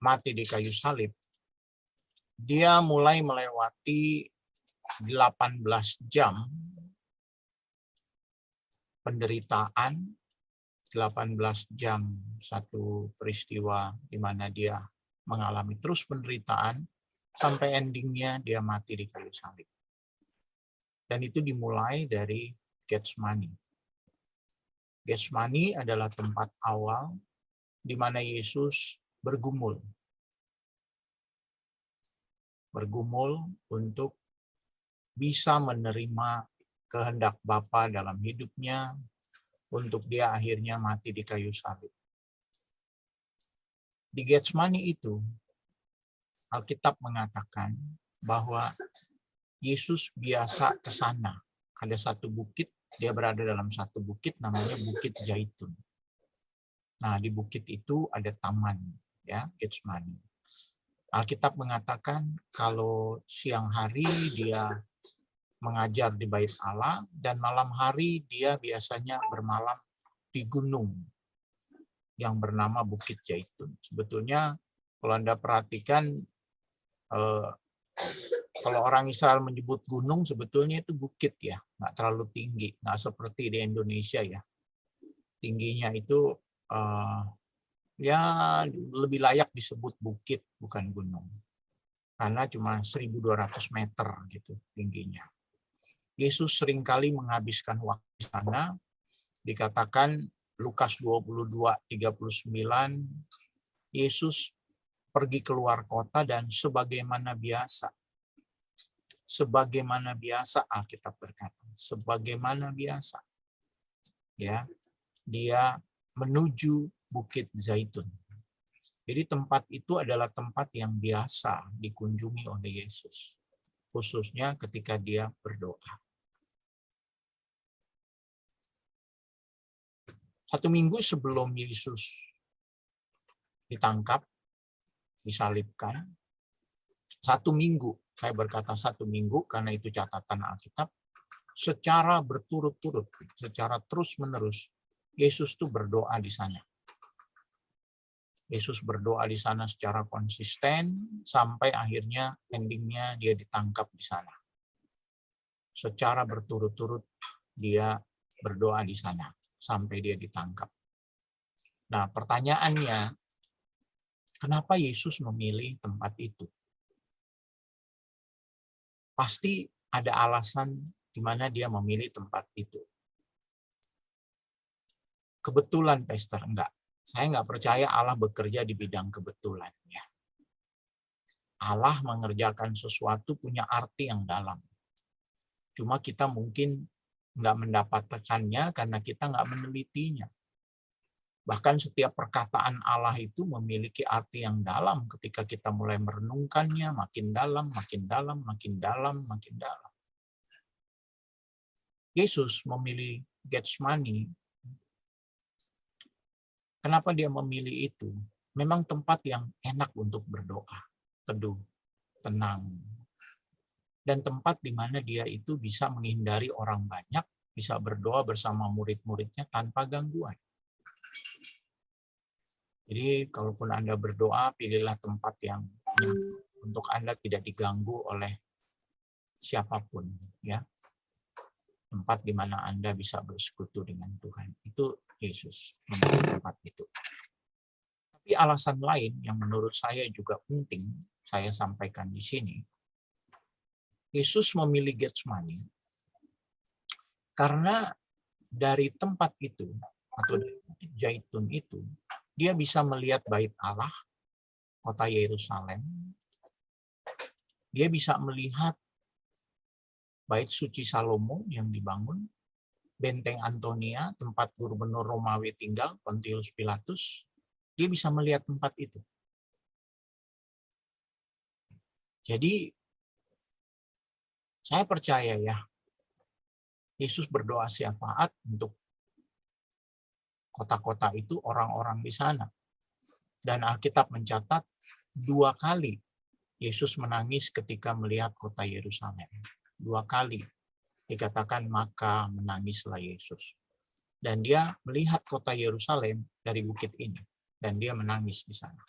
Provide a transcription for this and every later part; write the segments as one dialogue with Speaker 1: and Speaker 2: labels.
Speaker 1: mati di kayu salib, dia mulai melewati 18 jam penderitaan, 18 jam satu peristiwa di mana dia mengalami terus penderitaan, sampai endingnya dia mati di kayu salib. Dan itu dimulai dari Getsemani. Getsemani adalah tempat awal di mana Yesus bergumul. Bergumul untuk bisa menerima kehendak Bapa dalam hidupnya, untuk dia akhirnya mati di kayu salib. Di Getsemani itu, Alkitab mengatakan bahwa Yesus biasa ke sana. Ada satu bukit, dia berada dalam satu bukit namanya Bukit Zaitun. Nah, di bukit itu ada taman, ya, Getsemani. Alkitab mengatakan kalau siang hari dia mengajar di bait Allah, dan malam hari dia biasanya bermalam di gunung yang bernama Bukit Zaitun. Sebetulnya kalau Anda perhatikan, kalau orang Israel menyebut gunung, sebetulnya itu bukit ya, nggak terlalu tinggi, nggak seperti di Indonesia ya. Tingginya itu ya lebih layak disebut bukit, bukan gunung. Karena cuma 1.200 meter gitu tingginya. Yesus seringkali menghabiskan waktu di sana. Dikatakan Lukas 22:39, Yesus pergi keluar kota dan sebagaimana biasa Alkitab berkata, sebagaimana biasa, ya, dia menuju Bukit Zaitun. Jadi tempat itu adalah tempat yang biasa dikunjungi oleh Yesus, khususnya ketika dia berdoa. 1 minggu sebelum Yesus ditangkap, disalibkan, 1 minggu, saya berkata 1 minggu karena itu catatan Alkitab, secara berturut-turut, secara terus-menerus, Yesus itu berdoa di sana. Yesus berdoa di sana secara konsisten, sampai akhirnya endingnya dia ditangkap di sana. Secara berturut-turut dia berdoa di sana, sampai dia ditangkap. Nah, pertanyaannya, kenapa Yesus memilih tempat itu? Pasti ada alasan di mana dia memilih tempat itu. Kebetulan, Pastor, enggak. Saya enggak percaya Allah bekerja di bidang kebetulan. Ya. Allah mengerjakan sesuatu punya arti yang dalam. Cuma kita mungkin enggak mendapatkannya karena kita enggak menelitinya. Bahkan setiap perkataan Allah itu memiliki arti yang dalam ketika kita mulai merenungkannya, makin dalam, makin dalam, makin dalam, makin dalam. Yesus memilih Getsemani. Kenapa dia memilih itu? Memang tempat yang enak untuk berdoa, teduh, tenang. Dan tempat di mana dia itu bisa menghindari orang banyak, bisa berdoa bersama murid-muridnya tanpa gangguan. Jadi kalaupun Anda berdoa, pilihlah tempat yang untuk Anda tidak diganggu oleh siapapun, ya. Tempat di mana Anda bisa bersekutu dengan Tuhan. Itu Yesus memilih tempat itu. Tapi alasan lain yang menurut saya juga penting saya sampaikan di sini. Yesus memilih Getsemani karena dari tempat itu atau dari Bukit Zaitun itu dia bisa melihat bait Allah, kota Yerusalem. Dia bisa melihat bait suci Salomo yang dibangun, benteng Antonia, tempat gubernur Romawi tinggal, Pontius Pilatus. Dia bisa melihat tempat itu. Jadi, saya percaya ya, Yesus berdoa syafaat untuk kota-kota itu, orang-orang di sana. Dan Alkitab mencatat 2 kali Yesus menangis ketika melihat kota Yerusalem. 2 kali dikatakan maka menangislah Yesus. Dan dia melihat kota Yerusalem dari bukit ini. Dan dia menangis di sana.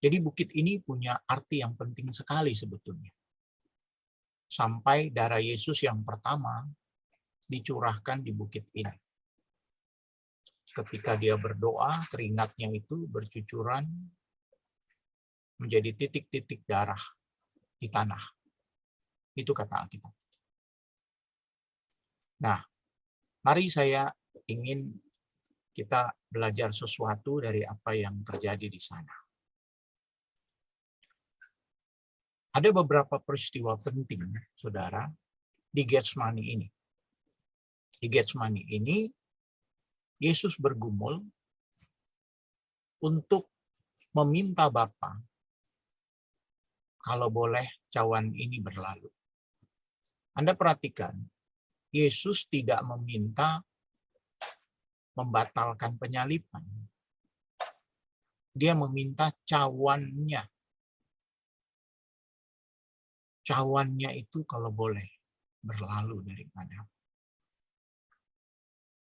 Speaker 1: Jadi bukit ini punya arti yang penting sekali sebetulnya. Sampai darah Yesus yang pertama dicurahkan di bukit ini. Ketika dia berdoa, keringatnya itu bercucuran menjadi titik-titik darah di tanah. Itu kata Alkitab. Nah, mari saya ingin kita belajar sesuatu dari apa yang terjadi di sana. Ada beberapa peristiwa penting, saudara, di Getsemani ini. Di Getsemani ini, Yesus bergumul untuk meminta Bapa, kalau boleh cawan ini berlalu. Anda perhatikan, Yesus tidak meminta membatalkan penyaliban. Dia meminta cawannya. Cawannya itu kalau boleh berlalu daripada.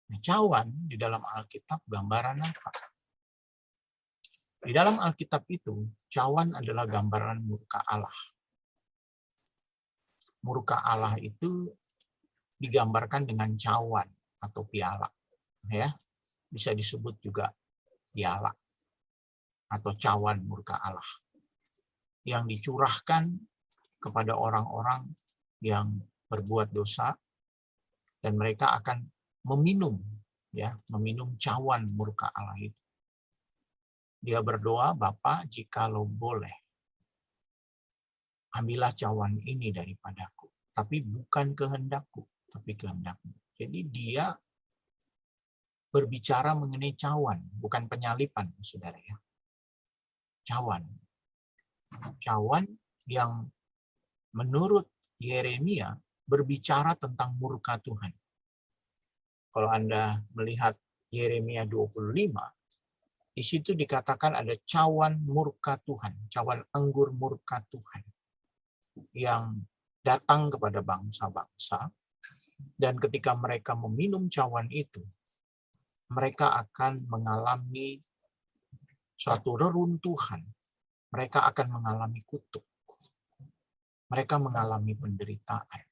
Speaker 1: Nah, cawan di dalam Alkitab gambaran apa? Di dalam Alkitab itu, cawan adalah gambaran murka Allah. Murka Allah itu digambarkan dengan cawan atau piala. Ya, bisa disebut juga piala atau cawan murka Allah yang dicurahkan kepada orang-orang yang berbuat dosa, dan mereka akan meminum cawan murka Allah itu. Dia berdoa, Bapa, jikalau boleh, ambillah cawan ini daripadaku, tapi bukan kehendakku, tapi kehendakmu. Jadi dia berbicara mengenai cawan, bukan penyalipan, saudara ya. Cawan yang menurut Yeremia berbicara tentang murka Tuhan. Kalau Anda melihat Yeremia 25, di situ dikatakan ada cawan murka Tuhan, cawan anggur murka Tuhan yang datang kepada bangsa-bangsa, dan ketika mereka meminum cawan itu, mereka akan mengalami suatu reruntuhan, mereka akan mengalami kutuk, mereka mengalami penderitaan.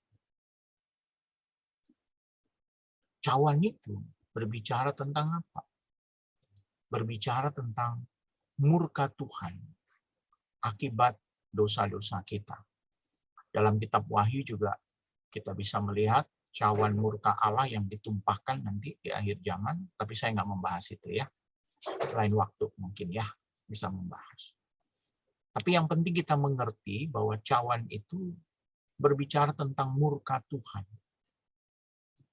Speaker 1: Cawan itu berbicara tentang apa? Berbicara tentang murka Tuhan akibat dosa-dosa kita. Dalam kitab Wahyu juga kita bisa melihat cawan murka Allah yang ditumpahkan nanti di akhir zaman, tapi saya nggak membahas itu ya. Lain waktu mungkin ya bisa membahas. Tapi yang penting kita mengerti bahwa cawan itu berbicara tentang murka Tuhan.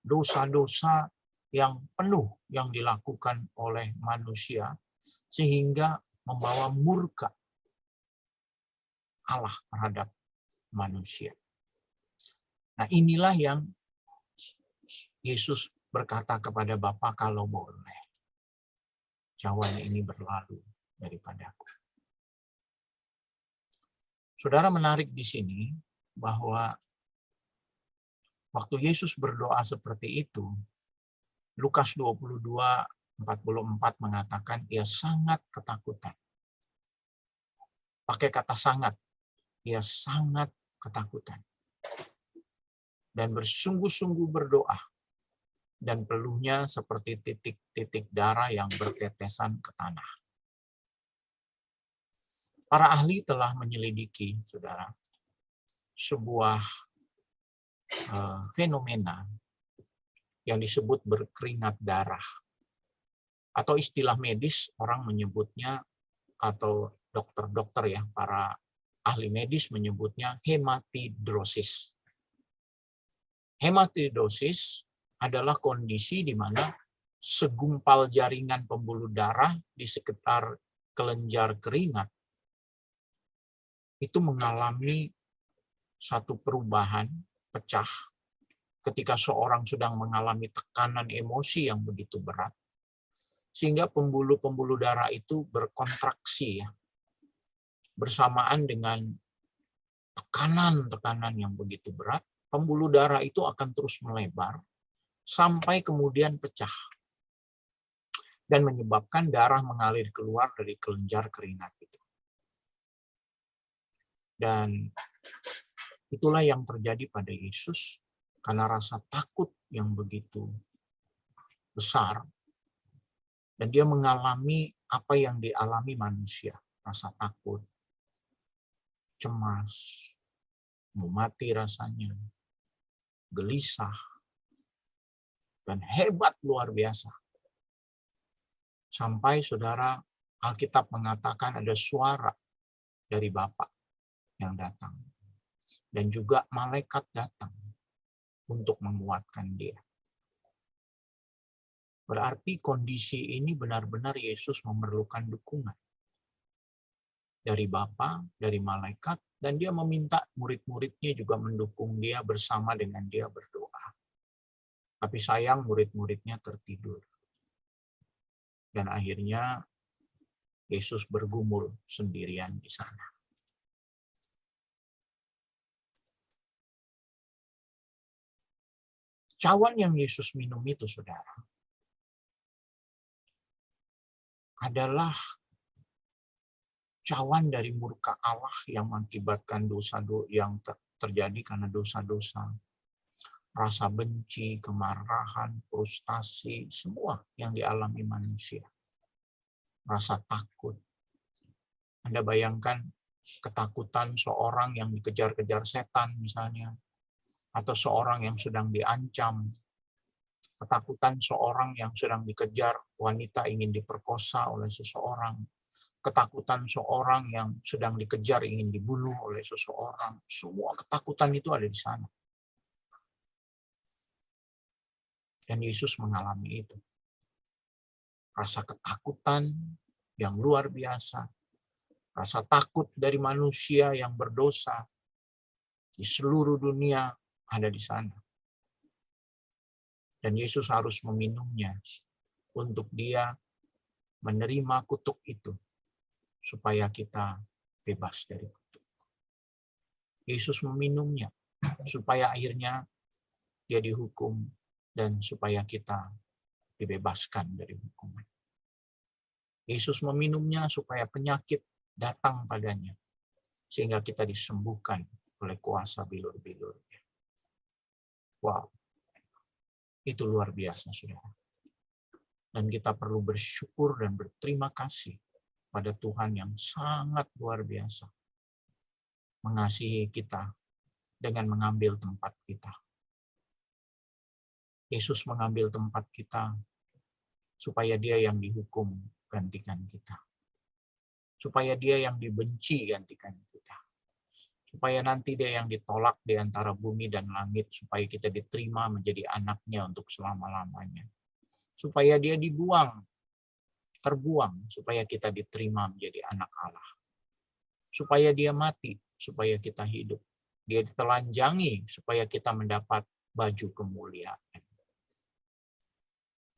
Speaker 1: Dosa-dosa yang penuh yang dilakukan oleh manusia sehingga membawa murka Allah terhadap manusia. Nah, inilah yang Yesus berkata kepada Bapa, kalau boleh, cawan ini berlalu daripadaku. Saudara, menarik di sini bahwa waktu Yesus berdoa seperti itu, Lukas 22:44 mengatakan ia sangat ketakutan. Pakai kata sangat, ia sangat ketakutan. Dan bersungguh-sungguh berdoa. Dan peluhnya seperti titik-titik darah yang bertetesan ke tanah. Para ahli telah menyelidiki, saudara, sebuah fenomena yang disebut berkeringat darah. Atau istilah medis orang menyebutnya, atau dokter-dokter ya, para ahli medis menyebutnya hematidrosis. Hematidrosis adalah kondisi di mana segumpal jaringan pembuluh darah di sekitar kelenjar keringat itu mengalami satu perubahan, pecah, ketika seorang sedang mengalami tekanan emosi yang begitu berat, sehingga pembuluh-pembuluh darah itu berkontraksi ya, bersamaan dengan tekanan-tekanan yang begitu berat, pembuluh darah itu akan terus melebar sampai kemudian pecah dan menyebabkan darah mengalir keluar dari kelenjar keringat itu. Dan itulah yang terjadi pada Yesus karena rasa takut yang begitu besar. Dan dia mengalami apa yang dialami manusia. Rasa takut, cemas, mau mati rasanya, gelisah, dan hebat luar biasa. Sampai saudara, Alkitab mengatakan ada suara dari Bapa yang datang. Dan juga malaikat datang untuk menguatkan dia. Berarti kondisi ini benar-benar Yesus memerlukan dukungan dari Bapa, dari malaikat, dan dia meminta murid-muridnya juga mendukung dia bersama dengan dia berdoa. Tapi sayang murid-muridnya tertidur. Dan akhirnya Yesus bergumul sendirian di sana. Cawan yang Yesus minum itu, saudara, adalah cawan dari murka Allah yang mengakibatkan dosa yang terjadi karena dosa-dosa. Rasa benci, kemarahan, frustasi, semua yang dialami manusia. Rasa takut. Anda bayangkan ketakutan seorang yang dikejar-kejar setan misalnya, atau seorang yang sedang diancam, ketakutan seorang yang sedang dikejar wanita ingin diperkosa oleh seseorang, ketakutan seorang yang sedang dikejar ingin dibunuh oleh seseorang, semua ketakutan itu ada di sana. Dan Yesus mengalami itu. Rasa ketakutan yang luar biasa, rasa takut dari manusia yang berdosa di seluruh dunia ada di sana. Dan Yesus harus meminumnya untuk dia menerima kutuk itu supaya kita bebas dari kutuk. Yesus meminumnya supaya akhirnya dia dihukum dan supaya kita dibebaskan dari hukuman. Yesus meminumnya supaya penyakit datang padanya sehingga kita disembuhkan oleh kuasa bilur-bilurnya. Wow. Itu luar biasa, saudara. Dan kita perlu bersyukur dan berterima kasih pada Tuhan yang sangat luar biasa. Mengasihi kita dengan mengambil tempat kita. Yesus mengambil tempat kita supaya dia yang dihukum gantikan kita. Supaya dia yang dibenci gantikan kita. Supaya nanti dia yang ditolak di antara bumi dan langit, supaya kita diterima menjadi anaknya untuk selama-lamanya. Supaya dia terbuang, supaya kita diterima menjadi anak Allah. Supaya dia mati, supaya kita hidup. Dia ditelanjangi, supaya kita mendapat baju kemuliaan.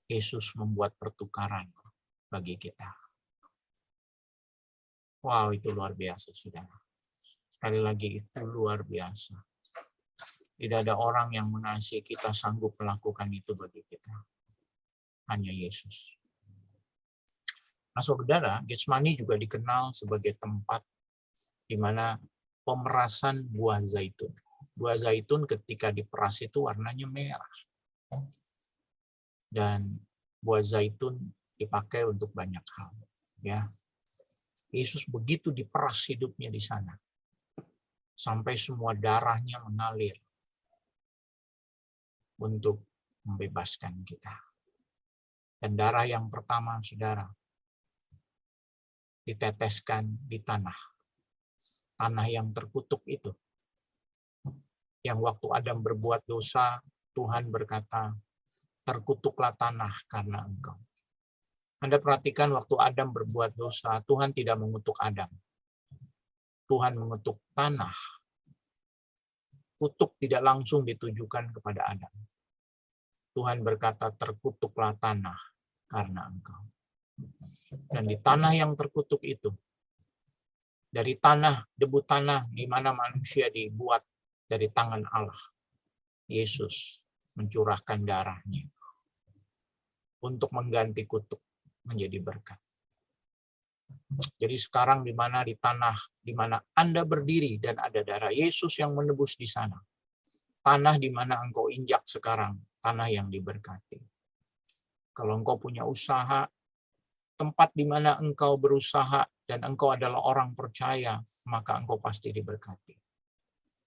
Speaker 1: Yesus membuat pertukaran bagi kita. Wow, itu luar biasa, saudara. Sekali lagi, itu luar biasa. Tidak ada orang yang mengasihi kita sanggup melakukan itu bagi kita. Hanya Yesus. Nah, saudara, Getsemani juga dikenal sebagai tempat di mana pemerasan buah zaitun. Buah zaitun ketika diperas itu warnanya merah. Dan buah zaitun dipakai untuk banyak hal. Ya, Yesus begitu diperas hidupnya di sana. Sampai semua darahnya mengalir untuk membebaskan kita. Dan darah yang pertama, saudara, diteteskan di tanah. Tanah yang terkutuk itu. Yang waktu Adam berbuat dosa, Tuhan berkata, terkutuklah tanah karena engkau. Anda perhatikan waktu Adam berbuat dosa, Tuhan tidak mengutuk Adam. Tuhan mengutuk tanah. Kutuk tidak langsung ditujukan kepada Adam. Tuhan berkata, terkutuklah tanah karena engkau. Dan di tanah yang terkutuk itu, dari tanah, debu tanah di mana manusia dibuat dari tangan Allah, Yesus mencurahkan darahnya untuk mengganti kutuk menjadi berkat. Jadi sekarang di tanah di mana Anda berdiri dan ada darah Yesus yang menebus di sana. Tanah di mana engkau injak sekarang, tanah yang diberkati. Kalau engkau punya usaha, tempat di mana engkau berusaha dan engkau adalah orang percaya, maka engkau pasti diberkati.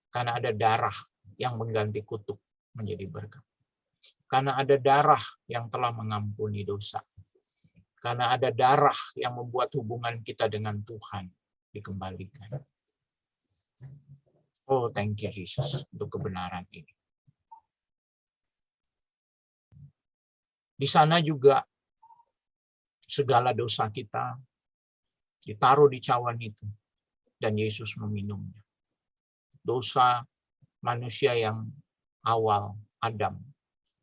Speaker 1: Karena ada darah yang mengganti kutuk menjadi berkat. Karena ada darah yang telah mengampuni dosa. Karena ada darah yang membuat hubungan kita dengan Tuhan dikembalikan. Oh, thank you Jesus untuk kebenaran ini. Di sana juga segala dosa kita ditaruh di cawan itu dan Yesus meminumnya. Dosa manusia yang awal, Adam,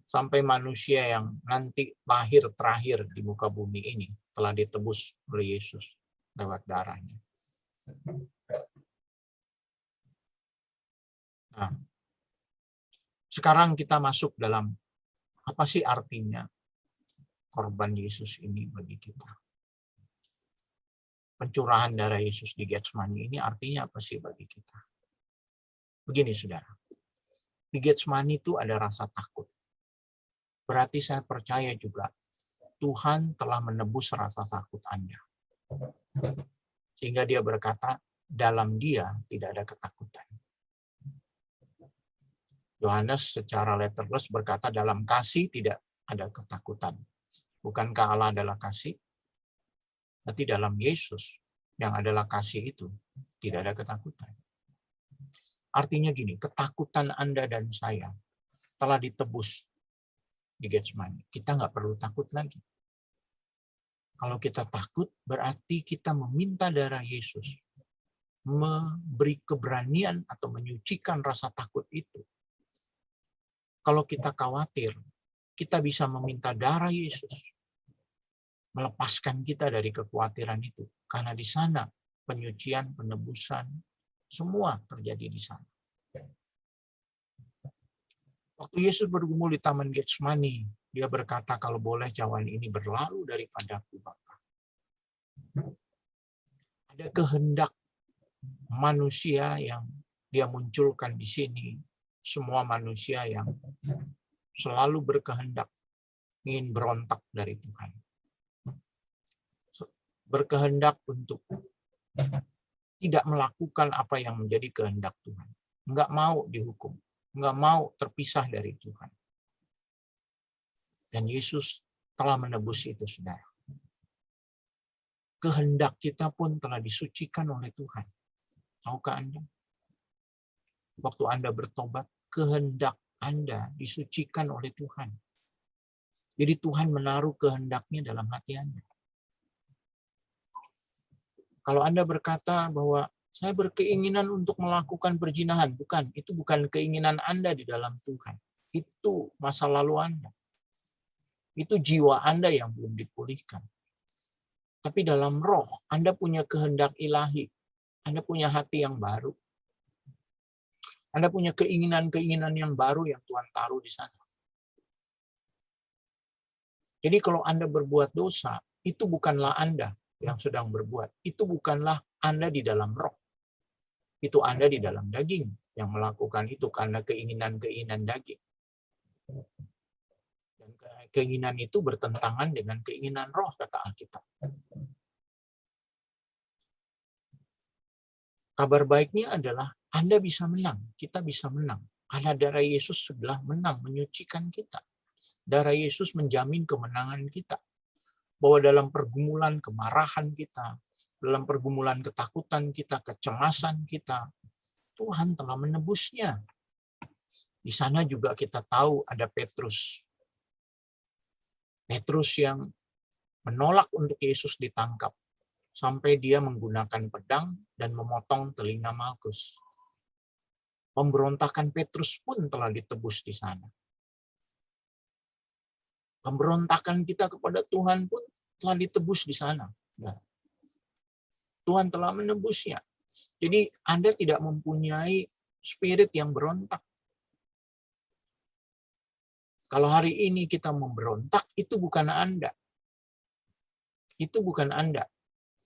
Speaker 1: sampai manusia yang nanti lahir terakhir di muka bumi ini telah ditebus oleh Yesus lewat darahnya. Nah, sekarang kita masuk dalam apa sih artinya korban Yesus ini bagi kita? Pencurahan darah Yesus di Getsemani ini artinya apa sih bagi kita? Begini, saudara. Di Getsemani itu ada rasa takut. Berarti saya percaya juga Tuhan telah menebus rasa takut Anda. Sehingga dia berkata, dalam dia tidak ada ketakutan. Yohanes secara letterless berkata, dalam kasih tidak ada ketakutan. Bukankah Allah adalah kasih? Tapi dalam Yesus yang adalah kasih itu tidak ada ketakutan. Artinya gini, ketakutan Anda dan saya telah ditebus di Getsemani. Kita nggak perlu takut lagi. Kalau kita takut, berarti kita meminta darah Yesus memberi keberanian atau menyucikan rasa takut itu. Kalau kita khawatir, kita bisa meminta darah Yesus melepaskan kita dari kekhawatiran itu. Karena di sana penyucian, penebusan, semua terjadi di sana. Waktu Yesus bergumul di Taman Getsemani, dia berkata, kalau boleh cawan ini berlalu daripadaku, Bapa. Ada kehendak manusia yang dia munculkan di sini. Semua manusia yang selalu berkehendak ingin berontak dari Tuhan. Berkehendak untuk tidak melakukan apa yang menjadi kehendak Tuhan. Enggak mau dihukum. Enggak mau terpisah dari Tuhan. Dan Yesus telah menebus itu, saudara. Kehendak kita pun telah disucikan oleh Tuhan. Tahukah Anda? Waktu Anda bertobat, kehendak Anda disucikan oleh Tuhan. Jadi Tuhan menaruh kehendaknya dalam hati Anda. Kalau Anda berkata bahwa saya berkeinginan untuk melakukan perzinahan, itu bukan keinginan Anda di dalam Tuhan. Itu masa lalu Anda. Itu jiwa Anda yang belum dipulihkan. Tapi dalam roh, Anda punya kehendak ilahi. Anda punya hati yang baru. Anda punya keinginan-keinginan yang baru yang Tuhan taruh di sana. Jadi kalau Anda berbuat dosa, itu bukanlah Anda yang sedang berbuat. Itu bukanlah Anda di dalam roh. Itu Anda di dalam daging yang melakukan itu karena keinginan-keinginan daging. Dan keinginan itu bertentangan dengan keinginan roh, kata Alkitab. Kabar baiknya adalah Anda bisa menang, kita bisa menang. Karena darah Yesus sudah menang, menyucikan kita. Darah Yesus menjamin kemenangan kita. Bahwa dalam pergumulan kemarahan kita, dalam pergumulan ketakutan kita, kecemasan kita, Tuhan telah menebusnya. Di sana juga kita tahu ada Petrus. Petrus yang menolak untuk Yesus ditangkap. Sampai dia menggunakan pedang dan memotong telinga Malkus. Pemberontakan Petrus pun telah ditebus di sana. Pemberontakan kita kepada Tuhan pun telah ditebus di sana. Nah, Tuhan telah menebusnya. Jadi Anda tidak mempunyai spirit yang berontak. Kalau hari ini kita memberontak, itu bukan Anda. Itu bukan Anda.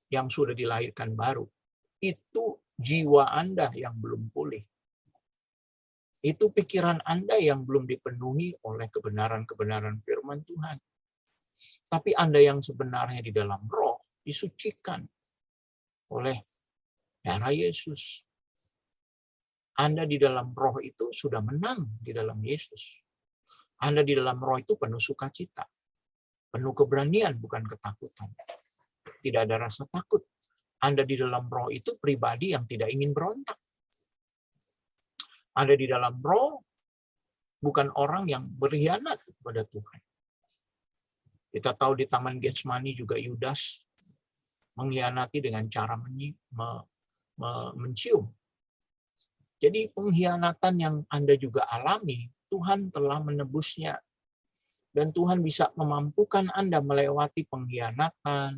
Speaker 1: yang sudah dilahirkan baru. Itu jiwa Anda yang belum pulih. Itu pikiran Anda yang belum dipenuhi oleh kebenaran-kebenaran firman Tuhan. Tapi Anda yang sebenarnya di dalam roh, disucikan oleh darah Yesus. Anda di dalam roh itu sudah menang di dalam Yesus. Anda di dalam roh itu penuh sukacita. Penuh keberanian, bukan ketakutan. Tidak ada rasa takut. Anda di dalam roh itu pribadi yang tidak ingin berontak. Anda di dalam roh bukan orang yang berkhianat kepada Tuhan. Kita tahu di Taman Getsemani juga Yudas mengkhianati dengan cara mencium. Jadi pengkhianatan yang Anda juga alami, Tuhan telah menebusnya. Dan Tuhan bisa memampukan Anda melewati pengkhianatan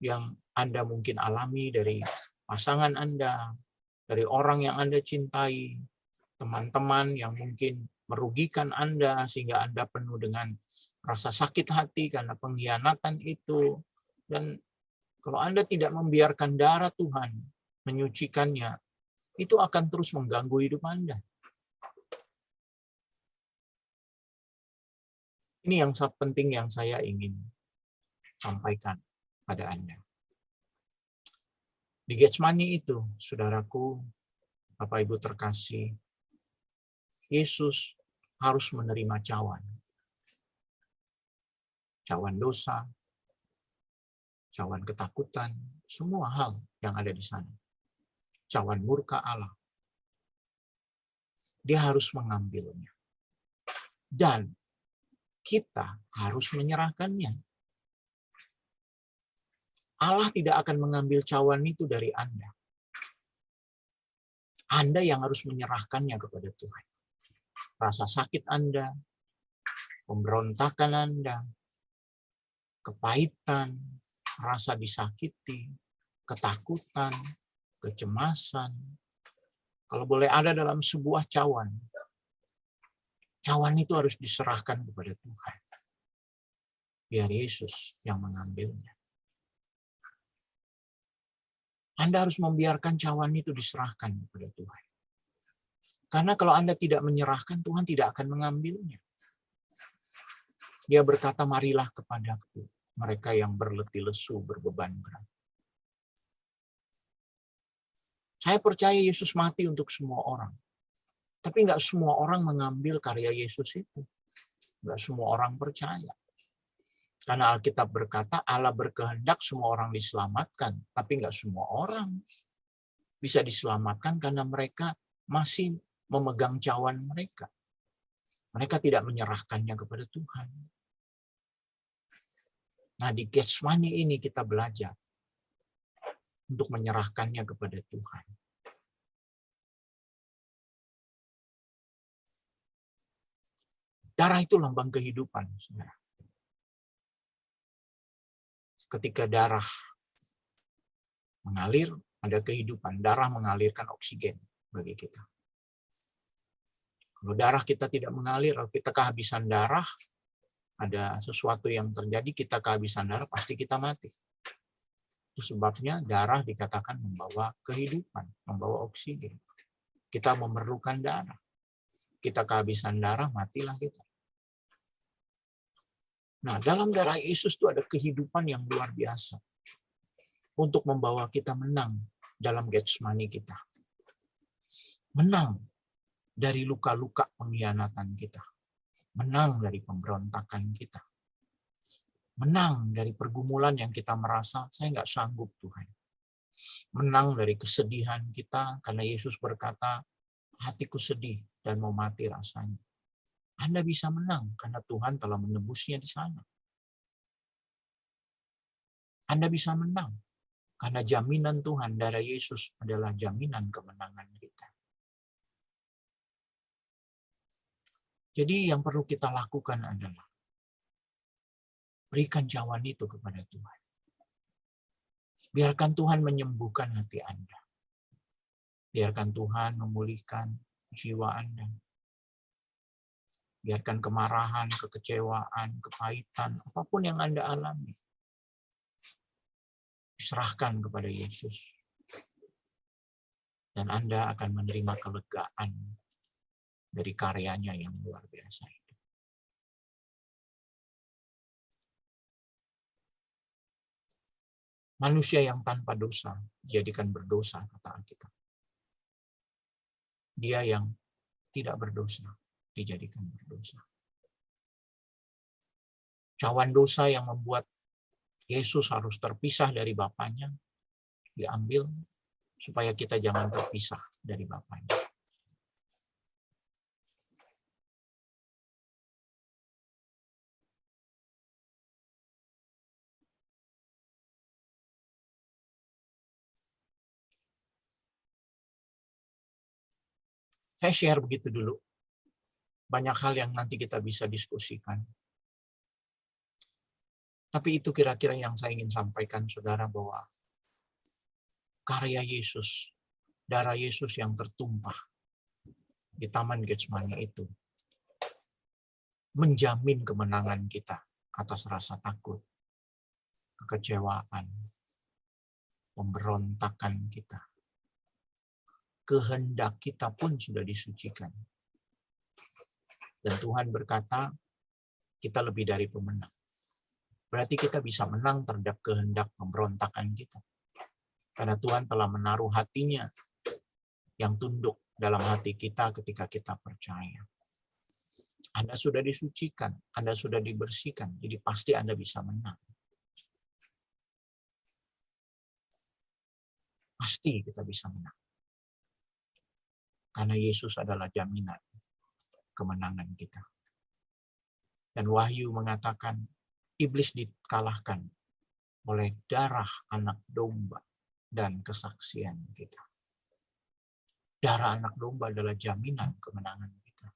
Speaker 1: yang Anda mungkin alami dari pasangan Anda, dari orang yang Anda cintai, teman-teman yang mungkin merugikan Anda sehingga Anda penuh dengan rasa sakit hati karena pengkhianatan itu. Dan kalau Anda tidak membiarkan darah Tuhan menyucikannya, itu akan terus mengganggu hidup Anda. Ini yang penting yang saya ingin sampaikan pada Anda. Di Getsemani itu, saudaraku, Bapak Ibu terkasih, Yesus harus menerima cawan. Cawan dosa, cawan ketakutan, semua hal yang ada di sana. Cawan murka Allah. Dia harus mengambilnya. Dan kita harus menyerahkannya. Allah tidak akan mengambil cawan itu dari Anda. Anda yang harus menyerahkannya kepada Tuhan. Rasa sakit Anda, pemberontakan Anda, kepahitan, rasa disakiti, ketakutan, kecemasan. Kalau boleh ada dalam sebuah cawan, cawan itu harus diserahkan kepada Tuhan. Biar Yesus yang mengambilnya. Anda harus membiarkan cawan itu diserahkan kepada Tuhan. Karena kalau Anda tidak menyerahkan, Tuhan tidak akan mengambilnya. Dia berkata, marilah kepadaku, mereka yang berletih lesu, berbeban berat. Saya percaya Yesus mati untuk semua orang. Tapi nggak semua orang mengambil karya Yesus itu. Nggak semua orang percaya. Karena Alkitab berkata, Allah berkehendak semua orang diselamatkan. Tapi nggak semua orang bisa diselamatkan karena mereka masih memegang cawan mereka. Mereka tidak menyerahkannya kepada Tuhan. Nah, di Getsemani ini kita belajar untuk menyerahkannya kepada Tuhan. Darah itu lambang kehidupan, saudara. Ketika darah mengalir, ada kehidupan. Darah mengalirkan oksigen bagi kita. Kalau darah kita tidak mengalir, kalau kita kehabisan darah, ada sesuatu yang terjadi, kita kehabisan darah, pasti kita mati. Itu sebabnya darah dikatakan membawa kehidupan, membawa oksigen. Kita memerlukan darah. Kita kehabisan darah, matilah kita. Nah, dalam darah Yesus itu ada kehidupan yang luar biasa. Untuk membawa kita menang dalam Getsemani kita. Menang dari luka-luka pengkhianatan kita. Menang dari pemberontakan kita. Menang dari pergumulan yang kita merasa, saya nggak sanggup Tuhan. Menang dari kesedihan kita, karena Yesus berkata, hatiku sedih dan mau mati rasanya. Anda bisa menang, karena Tuhan telah menebusnya di sana. Anda bisa menang, karena jaminan Tuhan, darah Yesus adalah jaminan kemenangan kita. Jadi yang perlu kita lakukan adalah berikan cawan itu kepada Tuhan. Biarkan Tuhan menyembuhkan hati Anda. Biarkan Tuhan memulihkan jiwa Anda. Biarkan kemarahan, kekecewaan, kepahitan, apapun yang Anda alami. serahkan kepada Yesus. Dan Anda akan menerima kelegaan dari karyanya yang luar biasa itu. Manusia yang tanpa dosa dijadikan berdosa, kata Alkitab. Dia yang tidak berdosa dijadikan berdosa. Cawan dosa yang membuat Yesus harus terpisah dari Bapaknya diambil supaya kita jangan terpisah dari Bapaknya. Saya share begitu dulu. Banyak hal yang nanti kita bisa diskusikan. Tapi itu kira-kira yang saya ingin sampaikan, saudara, bahwa karya Yesus, darah Yesus yang tertumpah di Taman Getsemani itu menjamin kemenangan kita atas rasa takut, kekecewaan, pemberontakan kita. Kehendak kita pun sudah disucikan. Dan Tuhan berkata, kita lebih dari pemenang. Berarti kita bisa menang terhadap kehendak pemberontakan kita. Karena Tuhan telah menaruh hatinya yang tunduk dalam hati kita ketika kita percaya. Anda sudah disucikan, Anda sudah dibersihkan, jadi pasti Anda bisa menang. Pasti kita bisa menang. Karena Yesus adalah jaminan kemenangan kita. Dan Wahyu mengatakan, iblis dikalahkan oleh darah anak domba dan kesaksian kita. Darah anak domba adalah jaminan kemenangan kita.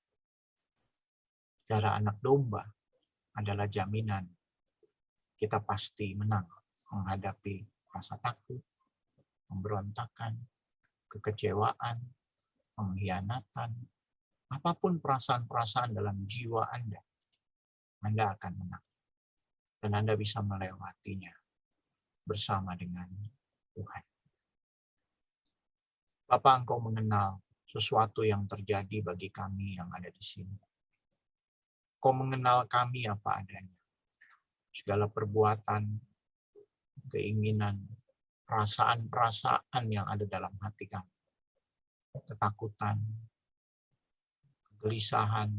Speaker 1: Darah anak domba adalah jaminan kita pasti menang menghadapi rasa takut, pemberontakan, kekecewaan, pengkhianatan, apapun perasaan-perasaan dalam jiwa Anda akan menang. Dan Anda bisa melewatinya bersama dengan Tuhan. Bapak, Engkau mengenal sesuatu yang terjadi bagi kami yang ada di sini. Engkau mengenal kami apa adanya. Segala perbuatan, keinginan, perasaan-perasaan yang ada dalam hati kami. Ketakutan, kegelisahan,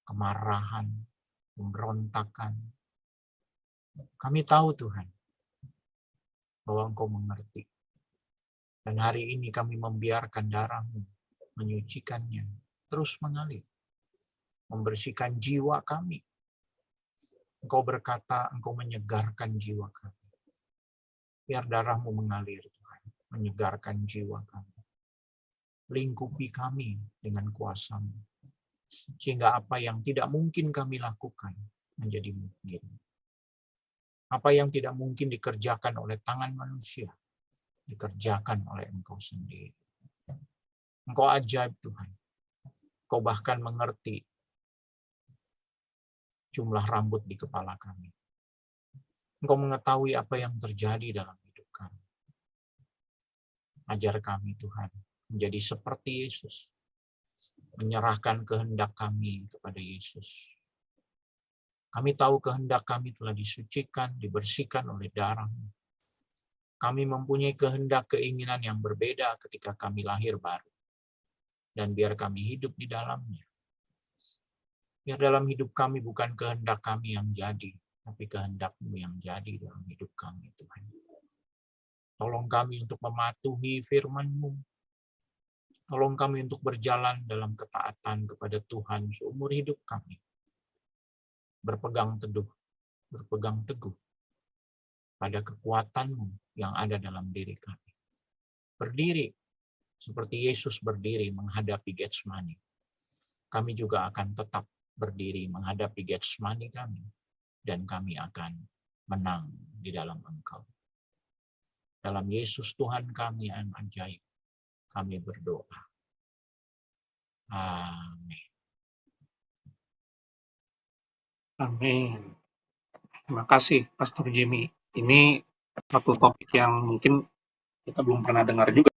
Speaker 1: kemarahan, pemberontakan. Kami tahu Tuhan, bahwa Engkau mengerti. Dan hari ini kami membiarkan darah-Mu menyucikannya, terus mengalir. Membersihkan jiwa kami. Engkau berkata, Engkau menyegarkan jiwa kami. Biar darah-Mu mengalir Tuhan, menyegarkan jiwa kami. Lingkupi kami dengan kuasa-Mu. Sehingga apa yang tidak mungkin kami lakukan menjadi mungkin. Apa yang tidak mungkin dikerjakan oleh tangan manusia, dikerjakan oleh Engkau sendiri. Engkau ajaib Tuhan. Engkau bahkan mengerti jumlah rambut di kepala kami. Engkau mengetahui apa yang terjadi dalam hidup kami. Ajar kami Tuhan menjadi seperti Yesus. Menyerahkan kehendak kami kepada Yesus. Kami tahu kehendak kami telah disucikan, dibersihkan oleh darah-Mu. Kami mempunyai kehendak keinginan yang berbeda ketika kami lahir baru. Dan biar kami hidup di dalamnya. Biar dalam hidup kami bukan kehendak kami yang jadi, tapi kehendak-Mu yang jadi dalam hidup kami, Tuhan. Tolong kami untuk mematuhi firman-Mu. Tolong kami untuk berjalan dalam ketaatan kepada Tuhan seumur hidup kami. Berpegang teguh pada kekuatan-Mu yang ada dalam diri kami. Berdiri seperti Yesus berdiri menghadapi Getsemani. Kami juga akan tetap berdiri menghadapi Getsemani kami. Dan kami akan menang di dalam Engkau. Dalam Yesus Tuhan kami yang ajaib, kami berdoa. Amin.
Speaker 2: Amin. Terima kasih, Pastor Jimmy. Ini satu topik yang mungkin kita belum pernah dengar juga.